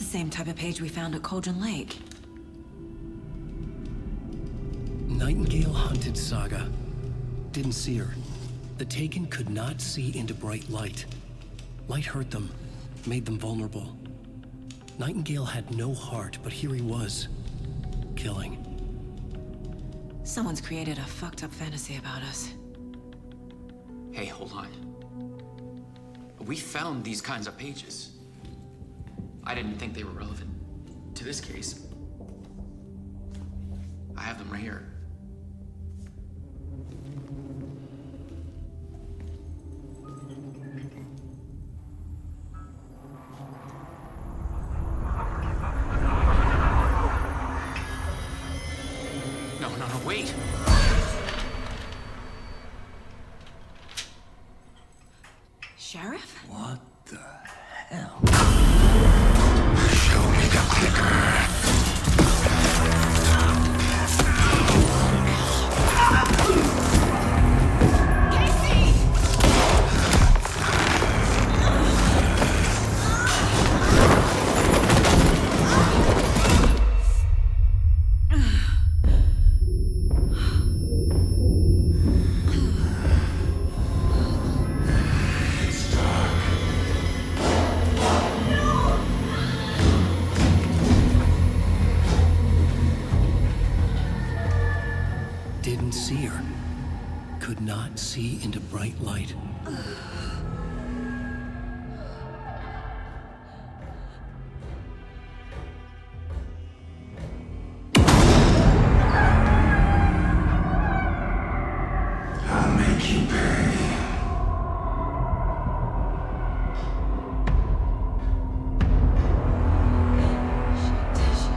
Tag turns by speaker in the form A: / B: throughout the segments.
A: same type of page we found at Cauldron Lake.
B: Nightingale hunted Saga. Didn't see her. The Taken could not see into bright light. Light hurt them, made them vulnerable. Nightingale had no heart, but here he was, killing.
A: Someone's created a fucked up fantasy about us.
C: Hey, hold on. We found these kinds of pages. I didn't think they were relevant to this case. I have them right here. No, wait!
A: Sheriff?
D: What the hell?
E: Show me the clicker.
B: Didn't see her. Could not see into bright light.
E: I'll make you pay.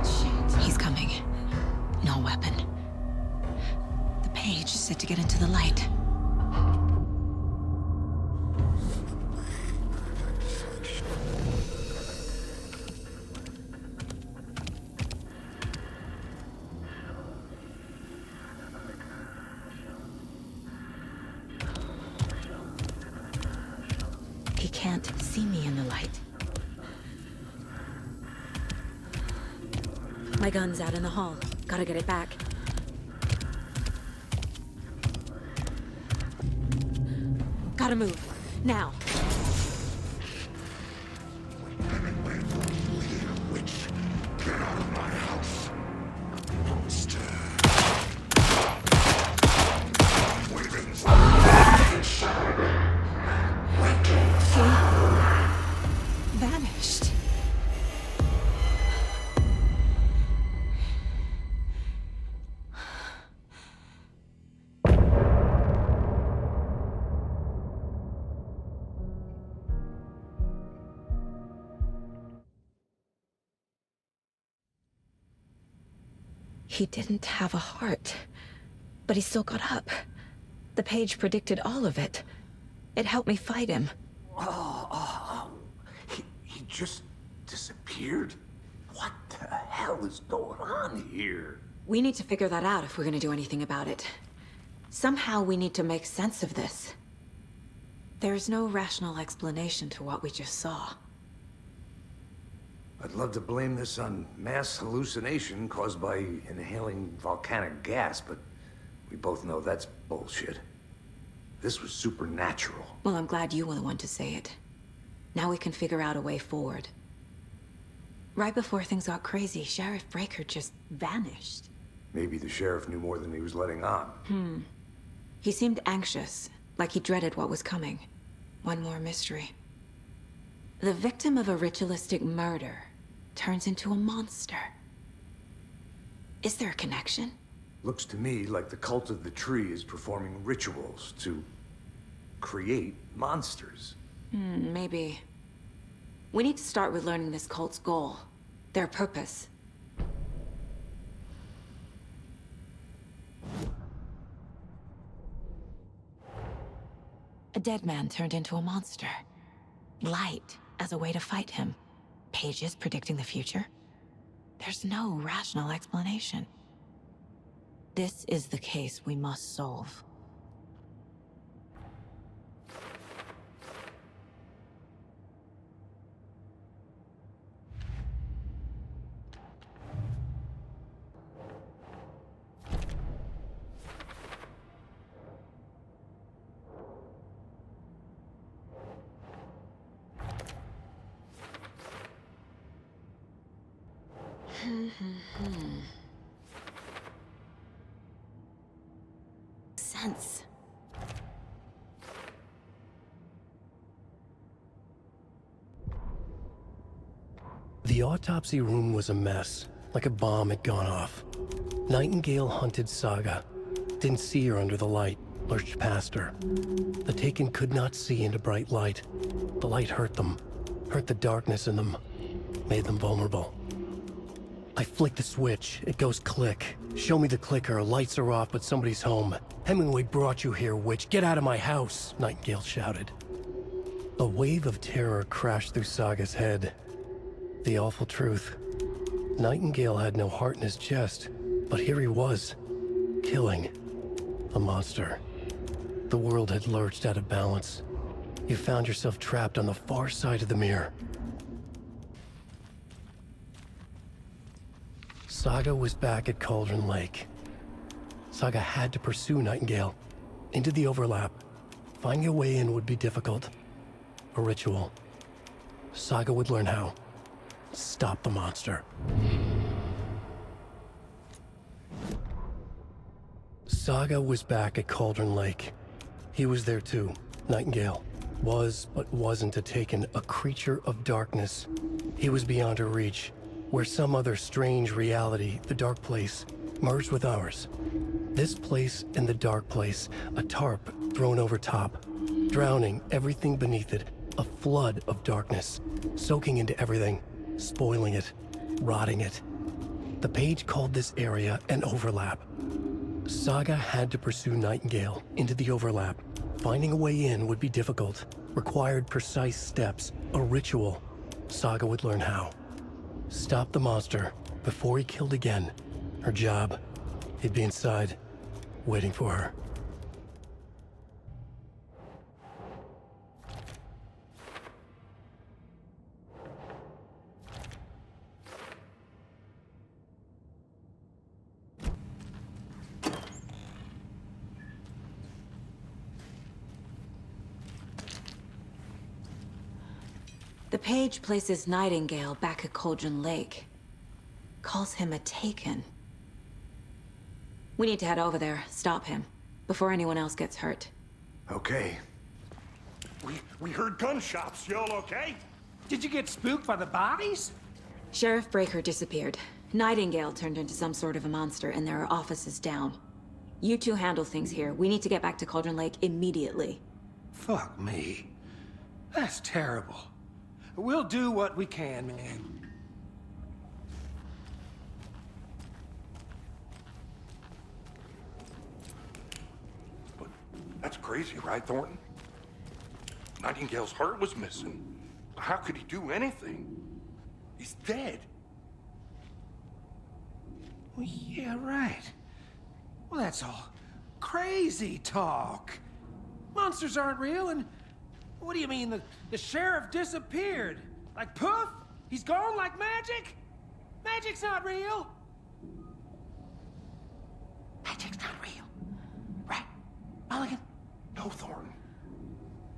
A: Shit. He's coming. No weapon. The page is set to get into the light. He can't see me in the light. My gun's out in the hall. Gotta get it back. Gotta move. Now.
E: Witch, get out of my house. Monster. Ravens.
A: Vanished. He didn't have a heart, but he still got up. The page predicted all of it. It helped me fight him.
D: He just disappeared? What the hell is going on here?
A: We need to figure that out if we're gonna do anything about it. Somehow we need to make sense of this. There's no rational explanation to what we just saw.
D: I'd love to blame this on mass hallucination caused by inhaling volcanic gas, but we both know that's bullshit. This was supernatural.
A: Well, I'm glad you were the one to say it. Now we can figure out a way forward. Right before things got crazy, Sheriff Breaker just vanished.
D: Maybe the sheriff knew more than he was letting on.
A: He seemed anxious, like he dreaded what was coming. One more mystery. The victim of a ritualistic murder turns into a monster. Is there a connection?
D: Looks to me like the cult of the tree is performing rituals to create monsters.
A: Maybe. We need to start with learning this cult's goal, their purpose. A dead man turned into a monster. Light as a way to fight him. Pages predicting the future. There's no rational explanation. This is the case we must solve. Sense.
B: The autopsy room was a mess, like a bomb had gone off. Nightingale hunted Saga. Didn't see her under the light, lurched past her. The Taken could not see into bright light. The light hurt them, hurt the darkness in them, made them vulnerable. I flick the switch, it goes click. Show me the clicker, lights are off, but somebody's home. Hemingway brought you here, witch. Get out of my house, Nightingale shouted. A wave of terror crashed through Saga's head. The awful truth. Nightingale had no heart in his chest, but here he was, killing a monster. The world had lurched out of balance. You found yourself trapped on the far side of the mirror. Saga was back at Cauldron Lake. Saga had to pursue Nightingale, into the overlap. Finding a way in would be difficult. A ritual. Saga would learn how. Stop the monster. Saga was back at Cauldron Lake. He was there too. Nightingale was, but wasn't a Taken, a creature of darkness. He was beyond her reach, where some other strange reality, the dark place, merged with ours. This place and the dark place, a tarp thrown over top, drowning everything beneath it, a flood of darkness, soaking into everything, spoiling it, rotting it. The page called this area an overlap. Saga had to pursue Nightingale into the overlap. Finding a way in would be difficult, required precise steps, a ritual. Saga would learn how. Stop the monster before he killed again. Her job. He'd be inside, waiting for her.
A: The page places Nightingale back at Cauldron Lake. Calls him a Taken. We need to head over there, stop him, before anyone else gets hurt.
D: Okay.
E: We heard gunshots. Y'all okay?
F: Did you get spooked by the bodies?
A: Sheriff Breaker disappeared. Nightingale turned into some sort of a monster, and there are offices down. You two handle things here. We need to get back to Cauldron Lake immediately.
F: Fuck me. That's terrible. We'll do what we can, man.
E: But that's crazy, right, Thornton? Nightingale's heart was missing. How could he do anything? He's dead.
F: Well, yeah, right. Well, that's all crazy talk. Monsters aren't real, and what do you mean the sheriff disappeared? Like poof? He's gone like magic? Magic's not real. Magic's not real. Right, Mulligan?
E: No, Thornton.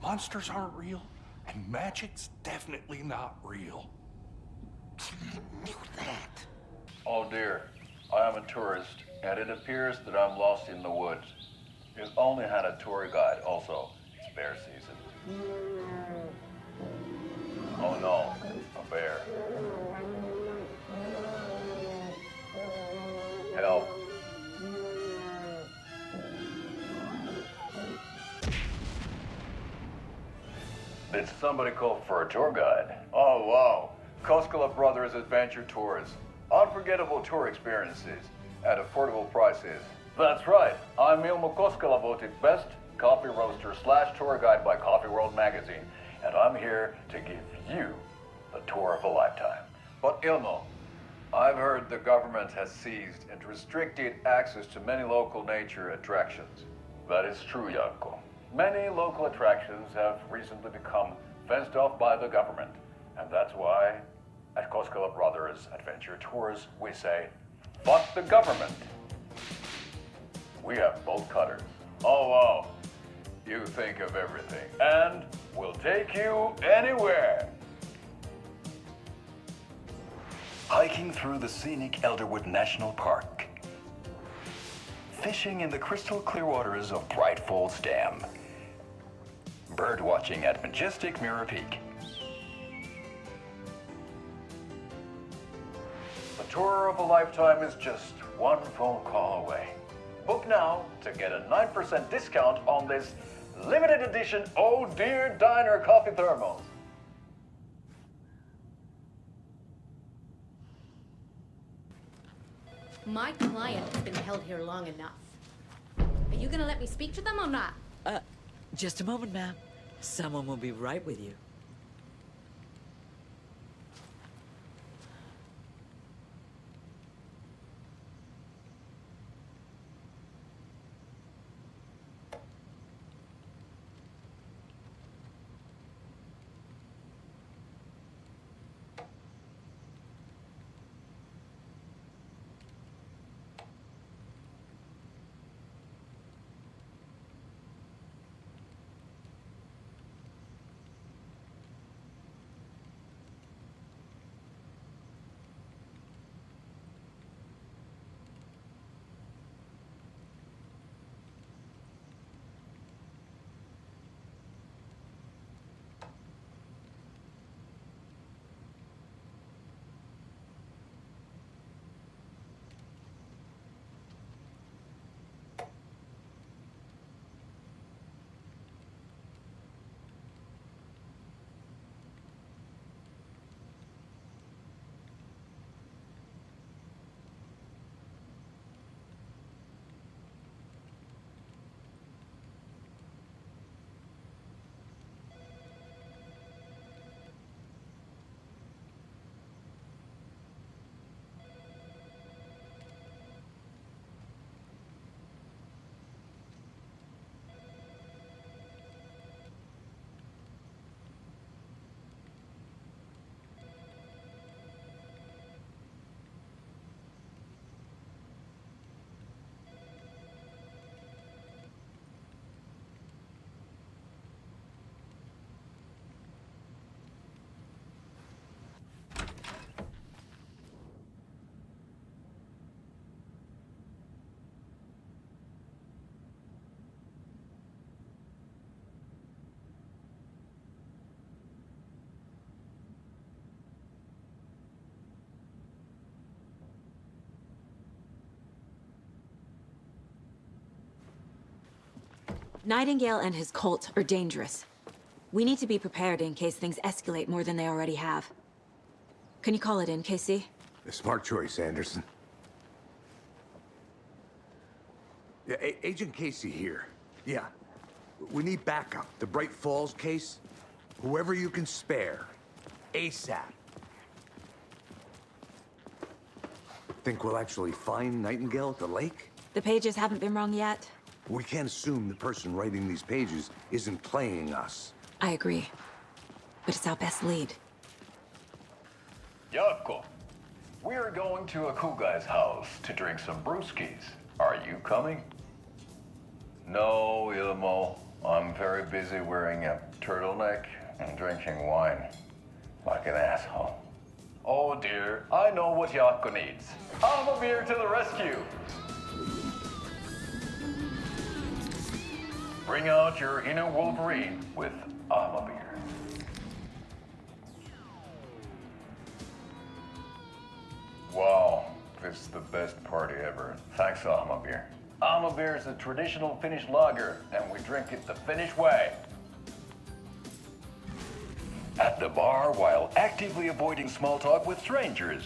E: Monsters aren't real, and magic's definitely not real.
F: I knew that.
G: Oh dear, I am a tourist, and it appears that I'm lost in the woods. You've only had a tour guide, also. It's bear season. Oh no, a bear. Help. Did somebody call for a tour guide? Oh wow, Koskela Brothers Adventure Tours. Unforgettable tour experiences at affordable prices. That's right, I'm Ilmo Koskela, voted best coffee roaster / tour guide by Coffee World magazine, and I'm here to give you the tour of a lifetime. But Ilmo, I've heard the government has seized and restricted access to many local nature attractions. That is true, Janko. Many local attractions have recently become fenced off by the government, and that's why at Koskela Brothers Adventure Tours we say, fuck the government. We have bolt cutters. Oh wow, you think of everything, and we'll take you anywhere. hiking through the scenic Elderwood National Park, fishing in the crystal clear waters of Bright Falls Dam, bird watching at majestic Mirror Peak. The tour of a lifetime is just one phone call away. Book now to get a 9% discount on this limited edition Oh Dear Diner coffee thermos.
H: My client has been held here long enough. Are you gonna let me speak to them or not?
I: Just a moment, ma'am. Someone will be right with you.
A: Nightingale and his cult are dangerous. We need to be prepared in case things escalate more than they already have. Can you call it in, KC?
D: A smart choice, Anderson. Yeah, Agent Casey here. Yeah. We need backup. The Bright Falls case. Whoever you can spare. ASAP. Think we'll actually find Nightingale at the lake?
A: The pages haven't been wrong yet.
D: We can't assume the person writing these pages isn't playing us.
A: I agree. But it's our best lead.
G: Yako, we're going to a cool guy's house to drink some brewskis. Are you coming? No, Ilmo. I'm very busy wearing a turtleneck and drinking wine. Like an asshole. Oh dear, I know what Yako needs. I'm a beer to the rescue. Bring out your inner Wolverine with Alma beer. Wow, this is the best party ever. Thanks, Alma beer. Alma beer is a traditional Finnish lager, and we drink it the Finnish way. At the bar while actively avoiding small talk with strangers.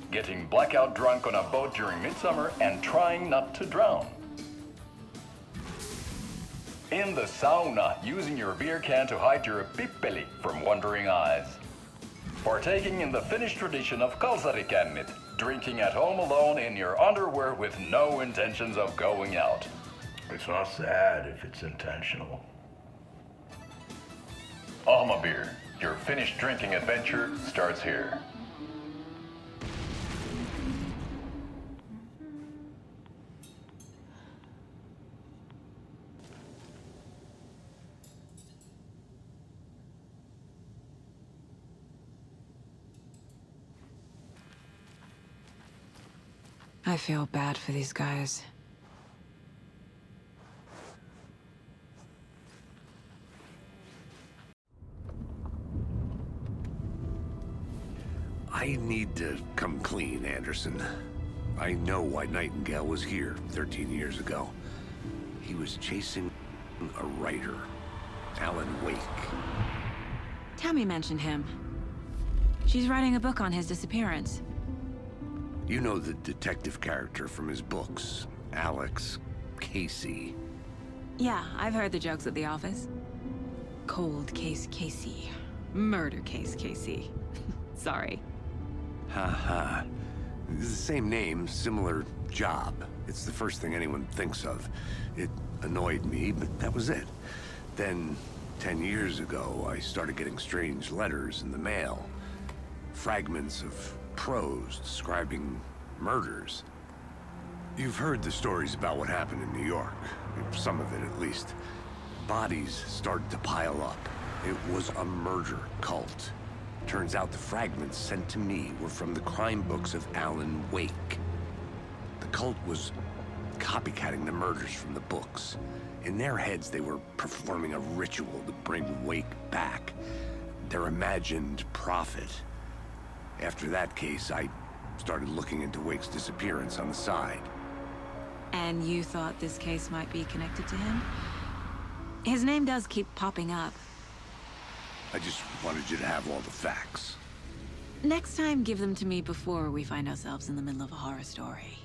G: Getting blackout drunk on a boat during midsummer and trying not to drown. In the sauna, using your beer can to hide your pippeli from wondering eyes. Partaking in the Finnish tradition of kalsarikännit, drinking at home alone in your underwear with no intentions of going out. It's not sad if it's intentional. Alma beer, your Finnish drinking adventure starts here.
A: I feel bad for these guys.
D: I need to come clean, Anderson. I know why Nightingale was here 13 years ago. He was chasing a writer, Alan Wake.
A: Tammy mentioned him. She's writing a book on his disappearance.
D: You know the detective character from his books, Alex Casey.
A: Yeah, I've heard the jokes at the office. Cold case Casey. Murder case Casey. Sorry.
D: Haha. It's the same name, similar job. It's the first thing anyone thinks of. It annoyed me, but that was it. Then, 10 years ago, I started getting strange letters in the mail. Fragments of prose describing murders. You've heard the stories about what happened in New York. Some of it, at least. Bodies started to pile up. It was a murder cult. Turns out the fragments sent to me were from the crime books of Alan Wake. The cult was copycatting the murders from the books. In their heads, they were performing a ritual to bring Wake back. Their imagined prophet. After that case, I started looking into Wake's disappearance on the side.
A: And you thought this case might be connected to him? His name does keep popping up.
D: I just wanted you to have all the facts.
A: Next time, give them to me before we find ourselves in the middle of a horror story.